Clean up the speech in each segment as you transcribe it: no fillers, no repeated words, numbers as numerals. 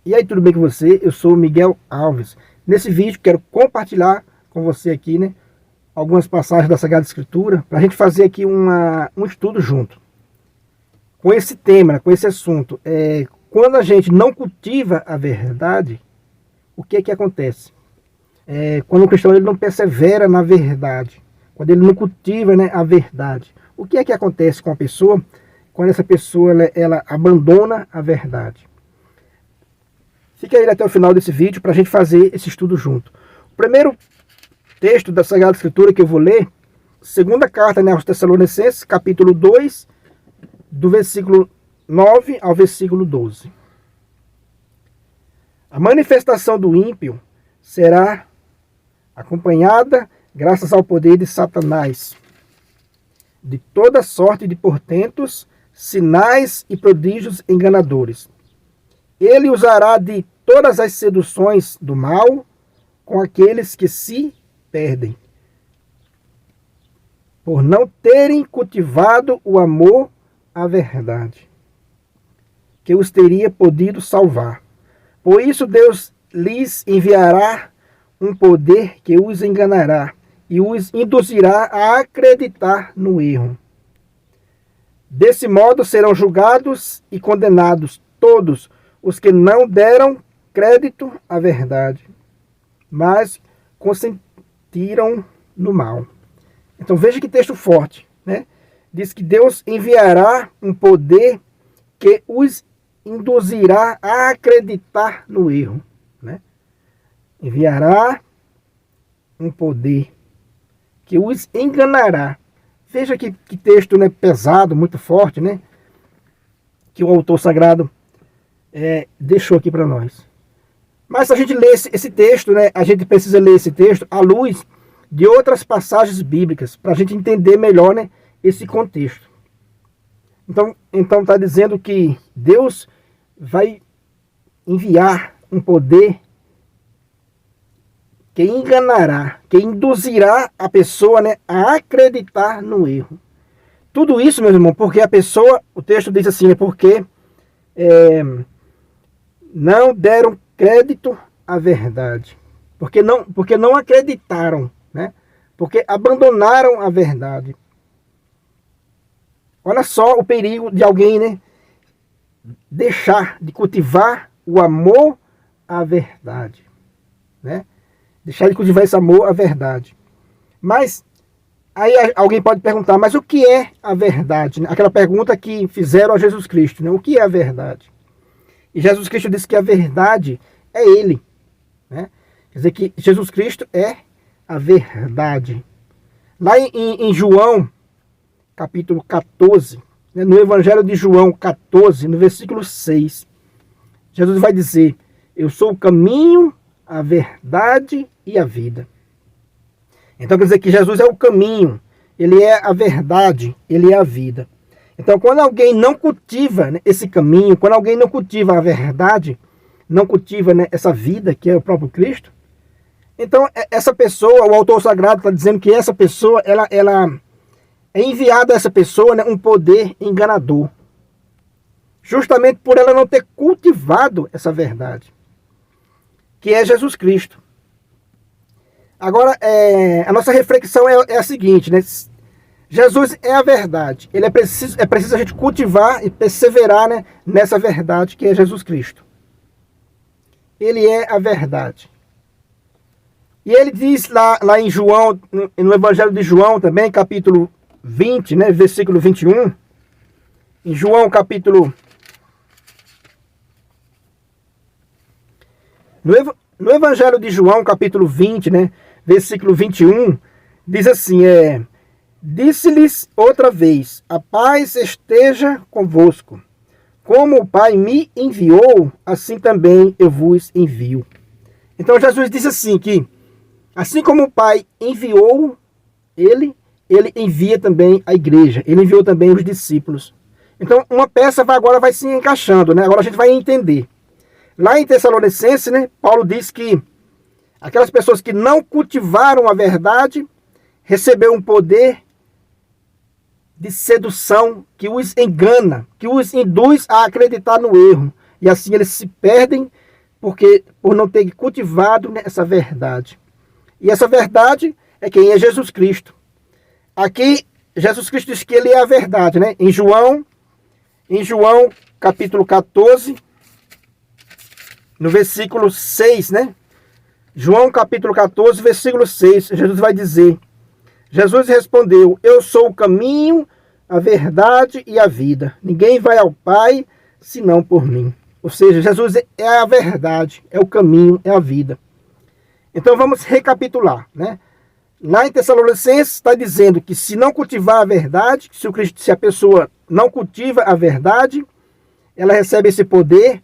E aí, tudo bem com você? Eu sou o Miguel Alves. Nesse vídeo quero compartilhar com você aqui, né, algumas passagens da Sagrada Escritura para a gente fazer aqui um estudo junto. Com esse tema, né, com esse assunto. Quando a gente não cultiva a verdade, o que é que acontece? Quando o cristão ele não persevera na verdade, quando ele não cultiva, né, a verdade, o que é que acontece com a pessoa quando essa pessoa ela abandona a verdade? Fica aí até o final desse vídeo para a gente fazer esse estudo junto. O primeiro texto da Sagrada Escritura que eu vou ler, segunda carta, né, aos Tessalonicenses, capítulo 2, do versículo 9 ao versículo 12. A manifestação do ímpio será acompanhada, graças ao poder de Satanás, de toda sorte de portentos, sinais e prodígios enganadores. Ele usará de todas as seduções do mal com aqueles que se perdem, por não terem cultivado o amor à verdade, que os teria podido salvar. Por isso Deus lhes enviará um poder que os enganará e os induzirá a acreditar no erro. Desse modo serão julgados e condenados todos os que não deram crédito à verdade, mas consentiram no mal. Então veja que texto forte, né? Diz que Deus enviará um poder que os induzirá a acreditar no erro, né? Enviará um poder que os enganará. Veja que texto, né, pesado, muito forte, né? Que o autor sagrado deixou aqui para nós. Mas se a gente lê esse texto, né, a gente precisa ler esse texto à luz de outras passagens bíblicas, para a gente entender melhor, né, esse contexto. Então está dizendo que Deus vai enviar um poder que enganará, que induzirá a pessoa, né, a acreditar no erro. Tudo isso, meu irmão, porque a pessoa, o texto diz assim, né, porque não deram crédito à verdade, porque não acreditaram, né? Porque abandonaram a verdade. Olha só o perigo de alguém, né, deixar de cultivar o amor à verdade, né? Deixar de cultivar esse amor à verdade. Mas aí alguém pode perguntar, mas o que é a verdade? Aquela pergunta que fizeram a Jesus Cristo, né? O que é a verdade? E Jesus Cristo disse que a verdade é Ele, né? Quer dizer que Jesus Cristo é a verdade. Lá em João, capítulo 14, né, no Evangelho de João 14, no versículo 6, Jesus vai dizer: eu sou o caminho, a verdade e a vida. Então quer dizer que Jesus é o caminho, Ele é a verdade, Ele é a vida. Então quando alguém não cultiva, né, esse caminho, quando alguém não cultiva a verdade, não cultiva, né, essa vida que é o próprio Cristo, então essa pessoa, o autor sagrado está dizendo que essa pessoa, ela é enviada a essa pessoa, né, um poder enganador, justamente por ela não ter cultivado essa verdade, que é Jesus Cristo. Agora, a nossa reflexão é a seguinte, né? Jesus é a verdade. É preciso a gente cultivar e perseverar, né, nessa verdade que é Jesus Cristo. Ele é a verdade. E ele diz lá em João, no Evangelho de João também, capítulo 20, né, versículo 21. Em João, capítulo... No Evangelho de João, capítulo 20, né, versículo 21, diz assim, disse-lhes outra vez, a paz esteja convosco. Como o Pai me enviou, assim também eu vos envio. Então Jesus disse assim, que assim como o Pai enviou ele envia também a igreja, ele enviou também os discípulos. Então uma peça agora vai se encaixando, né? Agora a gente vai entender. Lá em Tessalonicenses, né, Paulo diz que aquelas pessoas que não cultivaram a verdade receberam um poder de sedução que os engana, que os induz a acreditar no erro. E assim eles se perdem por não ter cultivado, né, essa verdade. E essa verdade é quem é Jesus Cristo. Aqui, Jesus Cristo diz que ele é a verdade, né? Em João capítulo 14, no versículo 6, né? João capítulo 14, versículo 6, Jesus vai dizer: Jesus respondeu: eu sou o caminho, a verdade e a vida. Ninguém vai ao Pai senão por mim. Ou seja, Jesus é a verdade, é o caminho, é a vida. Então vamos recapitular, né? Lá em Tessalonicenses está dizendo que se não cultivar a verdade, se a pessoa não cultiva a verdade, ela recebe esse poder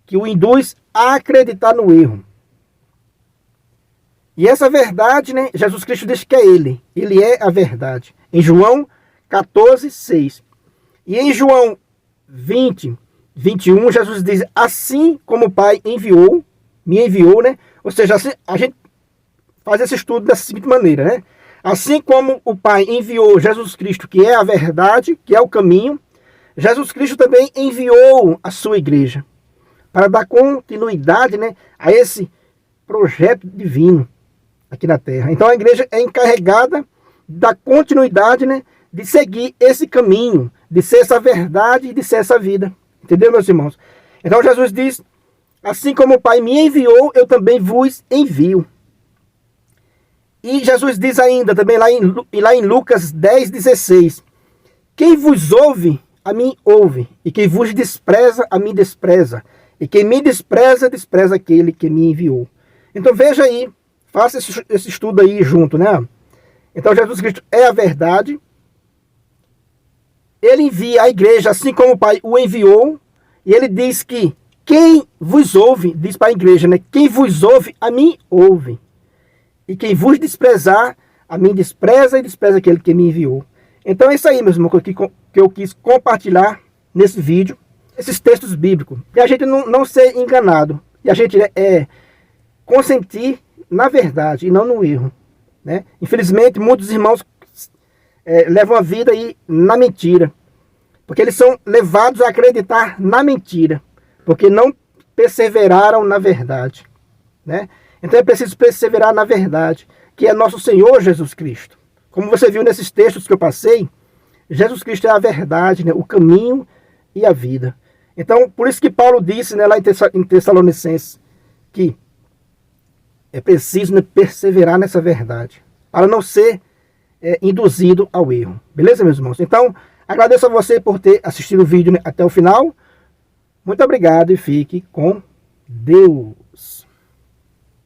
que o induz a acreditar no erro. E essa verdade, né, Jesus Cristo diz que é ele é a verdade. Em João 14, 6. E em João 20, 21, Jesus diz: assim como o Pai me enviou, né? Ou seja, assim, a gente faz esse estudo dessa seguinte maneira, né? Assim como o Pai enviou Jesus Cristo, que é a verdade, que é o caminho, Jesus Cristo também enviou a sua igreja para dar continuidade, né, a esse projeto divino aqui na Terra. Então a igreja é encarregada da continuidade, né, de seguir esse caminho, de ser essa verdade e de ser essa vida. Entendeu, meus irmãos? Então Jesus diz: assim como o Pai me enviou, eu também vos envio. E Jesus diz ainda, também lá em Lucas 10, 16: quem vos ouve, a mim ouve, e quem vos despreza, a mim despreza. E quem me despreza, despreza aquele que me enviou. Então veja aí, faça esse estudo aí junto, né? Então Jesus Cristo é a verdade. Ele envia a igreja assim como o Pai o enviou. E ele diz que quem vos ouve, diz para a igreja, né? Quem vos ouve, a mim ouve. E quem vos desprezar, a mim despreza e despreza aquele que me enviou. Então é isso aí, meus irmãos, que eu quis compartilhar nesse vídeo, esses textos bíblicos. E a gente não ser enganado. E a gente consentir na verdade e não no erro, né? Infelizmente, muitos irmãos levam a vida aí na mentira. Porque eles são levados a acreditar na mentira. Porque não perseveraram na verdade, né? Então é preciso perseverar na verdade, que é nosso Senhor Jesus Cristo. Como você viu nesses textos que eu passei, Jesus Cristo é a verdade, né? O caminho e a vida. Então, por isso que Paulo disse, né, lá em Tessalonicenses, que é preciso, né, perseverar nessa verdade, para não ser induzido ao erro. Beleza, meus irmãos? Então, agradeço a você por ter assistido o vídeo, né, até o final. Muito obrigado e fique com Deus.